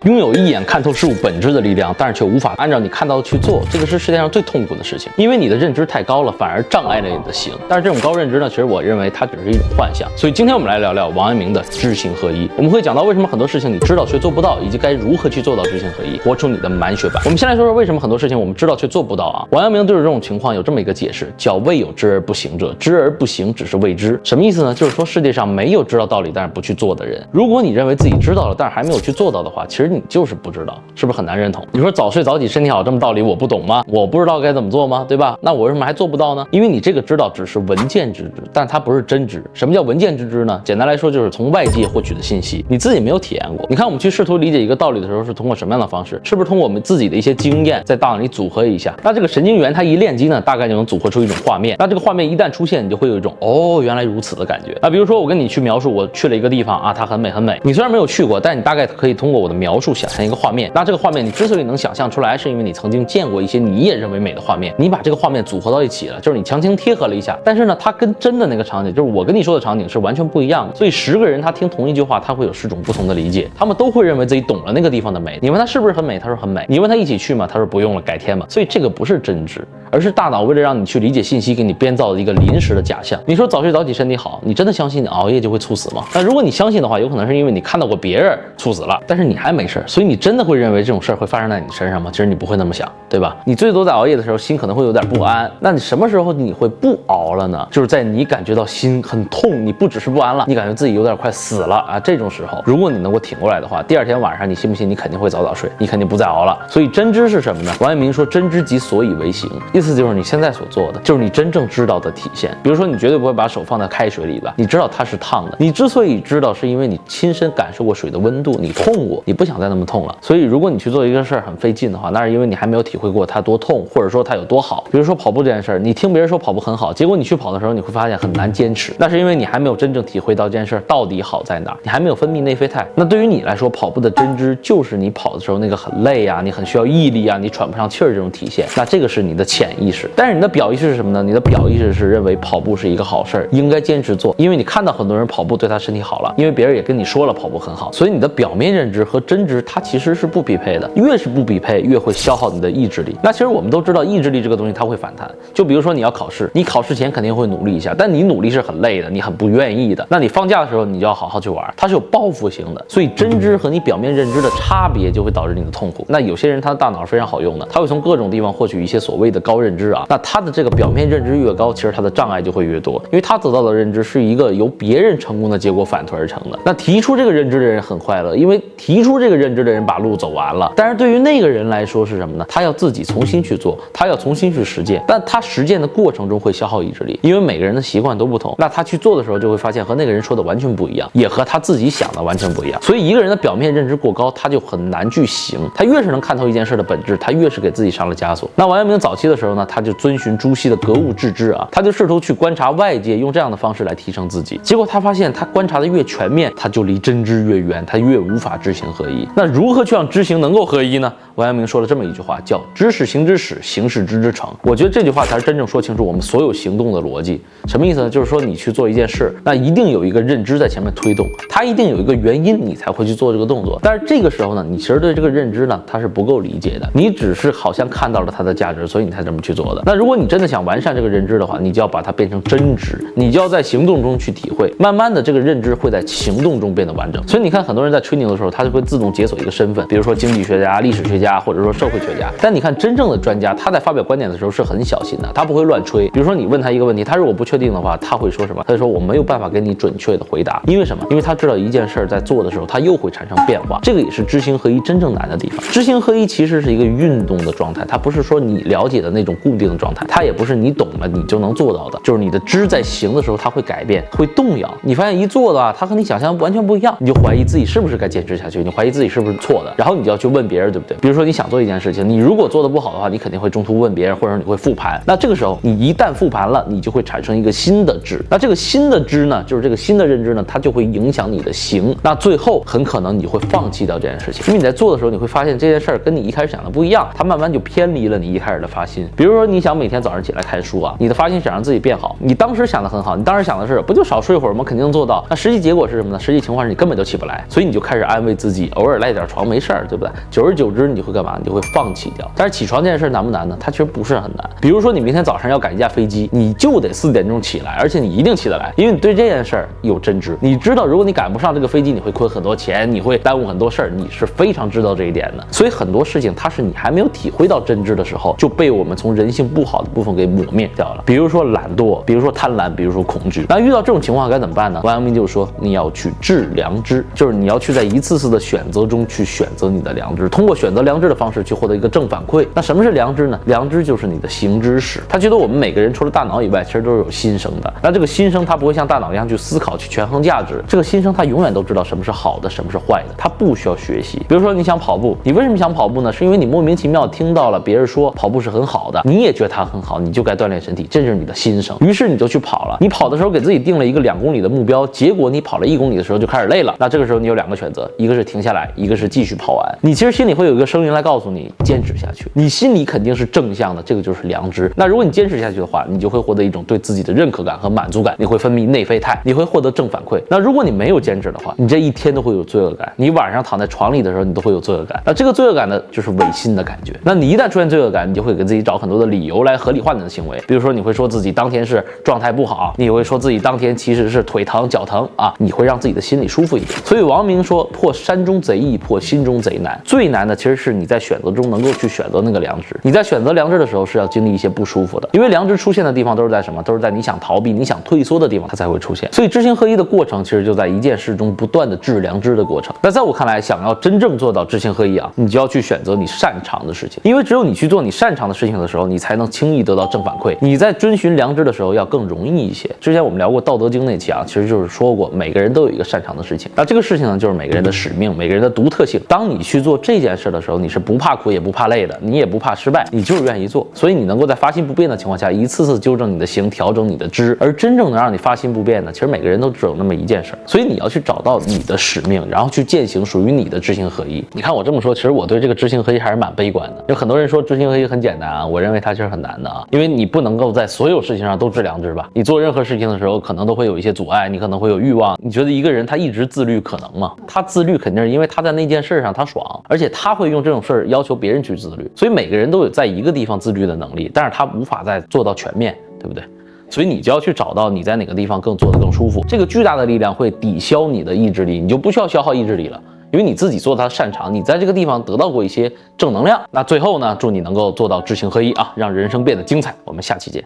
拥有一眼看透事物本质的力量，但是却无法按照你看到的去做，这个是世界上最痛苦的事情。因为你的认知太高了，反而障碍了你的行。但是这种高认知呢，其实我认为它只是一种幻象。所以今天我们来聊聊王阳明的知行合一。我们会讲到为什么很多事情你知道却做不到，以及该如何去做到知行合一，活出你的满血版。我们先来说说为什么很多事情我们知道却做不到啊。王阳明对于这种情况有这么一个解释，叫未有知而不行者，知而不行只是未知。什么意思呢？就是说世界上没有知道道理但是不去做的人。如果你认为自己知道了，但是还没有去做到的话，其实你就是不知道。是不是很难认同？你说早睡早起身体好这么道理我不懂吗？我不知道该怎么做吗？对吧？那我为什么还做不到呢？因为你这个知道只是文件之知，但它不是真知。什么叫文件之知呢？简单来说就是从外界获取的信息，你自己没有体验过。你看我们去试图理解一个道理的时候是通过什么样的方式？是不是通过我们自己的一些经验在大脑里组合一下？那这个神经元它一链机呢，大概就能组合出一种画面。那这个画面一旦出现，你就会有一种哦原来如此的感觉。那比如说我跟你去描述我去了一个地方啊，它很美很美。你虽然没有去过，但你大概可以通过我的描述想象一个画面。那这个画面你之所以能想象出来，是因为你曾经见过一些你也认为美的画面，你把这个画面组合到一起了，就是你强行贴合了一下。但是呢，它跟真的那个场景，就是我跟你说的场景是完全不一样的。所以10个人他听同一句话，他会有10种不同的理解，他们都会认为自己懂了那个地方的美。你问他是不是很美，他说很美。你问他一起去吗？他说不用了，改天吧。所以这个不是真知，而是大脑为了让你去理解信息，给你编造的一个临时的假象。你说早睡早起身体好，你真的相信你熬夜就会猝死吗？那如果你相信的话，有可能是因为你看到过别人猝死了，但是你还没事，所以你真的会认为这种事儿会发生在你身上吗？其实你不会那么想，对吧？你最多在熬夜的时候心可能会有点不安，那你什么时候你会不熬了呢？就是在你感觉到心很痛，你不只是不安了，你感觉自己有点快死了啊，这种时候，如果你能够挺过来的话，第二天晚上你信不信你肯定会早早睡，你肯定不再熬了。所以真知是什么呢？王阳明说真知即所以为行，意思就是你现在所做的就是你真正知道的体现。比如说你绝对不会把手放在开水里吧，你知道它是烫的，你之所以知道是因为你亲身感受过水的温度，你痛过，你不想再那么痛了。所以如果你去做一个事儿很费劲的话，那是因为你还没有体会过它多痛，或者说它有多好。比如说跑步这件事儿，你听别人说跑步很好，结果你去跑的时候你会发现很难坚持，那是因为你还没有真正体会到这件事儿到底好在哪儿，你还没有分泌内啡肽。那对于你来说，跑步的真知就是你跑的时候那个很累啊，你很需要毅力啊，你喘不上气儿这种体现，那这个是你的潜意识。但是你的表意识是什么呢？你的表意识是认为跑步是一个好事儿，应该坚持做，因为你看到很多人跑步对他身体好了，因为别人也跟你说了跑步很好，所以你的表面认知和真知它其实是不匹配的，越是不匹配越会消耗你的意志力。那其实我们都知道意志力这个东西它会反弹，就比如说你要考试，你考试前肯定会努力一下，但你努力是很累的，你很不愿意的，那你放假的时候你就要好好去玩，它是有报复性的。所以真知和你表面认知的差别就会导致你的痛苦。那有些人他的大脑是非常好用的，他会从各种地方获取一些所谓的高认知啊，那他的这个表面认知越高，其实他的障碍就会越多，因为他得到的认知是一个由别人成功的结果反推而成的。那提出这个认知的人很快乐，因为提出这个认知的人把路走完了，但是对于那个人来说是什么呢？他要自己重新去做，他要重新去实践，但他实践的过程中会消耗意志力，因为每个人的习惯都不同，那他去做的时候就会发现和那个人说的完全不一样，也和他自己想的完全不一样。所以一个人的表面认知过高，他就很难去行，他越是能看透一件事的本质，他越是给自己上了枷锁。那王阳明早期的时候呢，他就遵循朱熹的格物致知啊，他就试图去观察外界，用这样的方式来提升自己。结果他发现他观察的越全面，他就离真知越远，他越无法知行合一。那如何去让知行能够合一呢？王阳明说了这么一句话，叫知是行之始，行是知之成。我觉得这句话才是真正说清楚我们所有行动的逻辑。什么意思呢？就是说你去做一件事，那一定有一个认知在前面推动，它一定有一个原因你才会去做这个动作。但是这个时候呢，你其实对这个认知呢，它是不够理解的，你只是好像看到了它的价值，所以你才这么去做的。那如果你真的想完善这个认知的话，你就要把它变成真知，你就要在行动中去体会，慢慢的这个认知会在行动中变得完整。所以你看很多人在吹牛的时候，他就会自动解锁一个身份，比如说经济学家、历史学家，或者说社会学家。但你看真正的专家，他在发表观点的时候是很小心的，他不会乱吹。比如说你问他一个问题，他如果不确定的话，他会说什么？他就说我没有办法给你准确的回答。因为什么？因为他知道一件事在做的时候，它又会产生变化。这个也是知行合一真正难的地方。知行合一其实是一个运动的状态，它不是说你了解的那种固定的状态，它也不是你懂了你就能做到的。就是你的知在行的时候，它会改变，会动摇。你发现一做的它和你想象完全不一样，你就怀疑自己是不是该坚持下去，你怀疑自己是不是错的，然后你就要去问别人，对不对？比如说你想做一件事情，你如果做的不好的话，你肯定会中途问别人，或者你会复盘。那这个时候你一旦复盘了，你就会产生一个新的知。那这个新的知呢，就是这个新的认知呢，它就会影响你的行。那最后很可能你会放弃掉这件事情，因为你在做的时候，你会发现这件事儿跟你一开始想的不一样，它慢慢就偏离了你一开始的发心。比如说你想每天早上起来看书啊，你的发心想让自己变好，你当时想的很好，你当时想的是不就少睡会儿吗？肯定能做到。那实际结果是什么呢？实际情况是你根本就起不来，所以你就开始安慰自己，偶偶尔赖点床没事儿，对不对？久而久之你会干嘛？你就会放弃掉。但是起床这件事难不难呢？它其实不是很难。比如说你明天早上要赶一架飞机，你就得4点钟起来，而且你一定起得来，因为你对这件事儿有真知。你知道如果你赶不上这个飞机，你会亏很多钱，你会耽误很多事儿，你是非常知道这一点的。所以很多事情它是你还没有体会到真知的时候，就被我们从人性不好的部分给抹灭掉了。比如说懒惰，比如说贪婪，比如说恐惧。那遇到这种情况该怎么办呢？王阳明就说你要去治良知，就是你要去在一次次的选择中去选择你的良知，通过选择良知的方式去获得一个正反馈。那什么是良知呢？良知就是你的行知识。他觉得我们每个人除了大脑以外，其实都是有心生的。那这个心生它不会像大脑一样去思考去权衡价值，这个心生它永远都知道什么是好的，什么是坏的，它不需要学习。比如说你想跑步，你为什么想跑步呢？是因为你莫名其妙听到了别人说跑步是很好的，你也觉得它很好，你就该锻炼身体，这就是你的心生。于是你就去跑了。你跑的时候给自己定了一个2公里的目标，结果你跑了1公里的时候就开始累了。那这个时候你有2个选择，一个是停下来，一个是继续跑完。你其实心里会有一个声音来告诉你坚持下去，你心里肯定是正向的，这个就是良知。那如果你坚持下去的话，你就会获得一种对自己的认可感和满足感，你会分泌内啡肽，你会获得正反馈。那如果你没有坚持的话，你这一天都会有罪恶感，你晚上躺在床里的时候你都会有罪恶感。那这个罪恶感呢，就是违心的感觉。那你一旦出现罪恶感，你就会给自己找很多的理由来合理化你的行为。比如说你会说自己当天是状态不好，你会说自己当天其实是腿疼脚疼啊，你会让自己的心里舒服一点。所以王明说破山中贼易，破心中贼难。最难的其实是你在选择中能够去选择那个良知。你在选择良知的时候是要经历一些不舒服的，因为良知出现的地方都是在什么？都是在你想逃避、你想退缩的地方它才会出现。所以知行合一的过程其实就在一件事中不断的治良知的过程。那在我看来，想要真正做到知行合一啊，你就要去选择你擅长的事情，因为只有你去做你擅长的事情的时候，你才能轻易得到正反馈。你在遵循良知的时候要更容易一些。之前我们聊过《道德经》那期啊，其实就是说过每个人都有一个擅长的事情，那这个事情呢就是每个人的使命，每个人的独特性。当你去做这件事的时候，你是不怕苦也不怕累的，你也不怕失败，你就是愿意做。所以你能够在发心不变的情况下一次次纠正你的行，调整你的知。而真正能让你发心不变的，其实每个人都只有那么一件事，所以你要去找到你的使命，然后去践行属于你的知行合一。你看我这么说，其实我对这个知行合一还是蛮悲观的。有很多人说知行合一很简单啊，我认为它其实很难的啊，因为你不能够在所有事情上都治良知吧。你做任何事情的时候，可能都会有一些阻碍，你可能会有欲望。你觉得一个人他一直自律可能吗？他自律肯定是因为他在那件事上他爽，而且他会用这种事儿要求别人去自律。所以每个人都有在一个地方自律的能力，但是他无法再做到全面，对不对？所以你就要去找到你在哪个地方做得更舒服，这个巨大的力量会抵消你的意志力，你就不需要消耗意志力了，因为你自己做它擅长，你在这个地方得到过一些正能量。那最后呢，祝你能够做到知行合一啊，让人生变得精彩。我们下期见。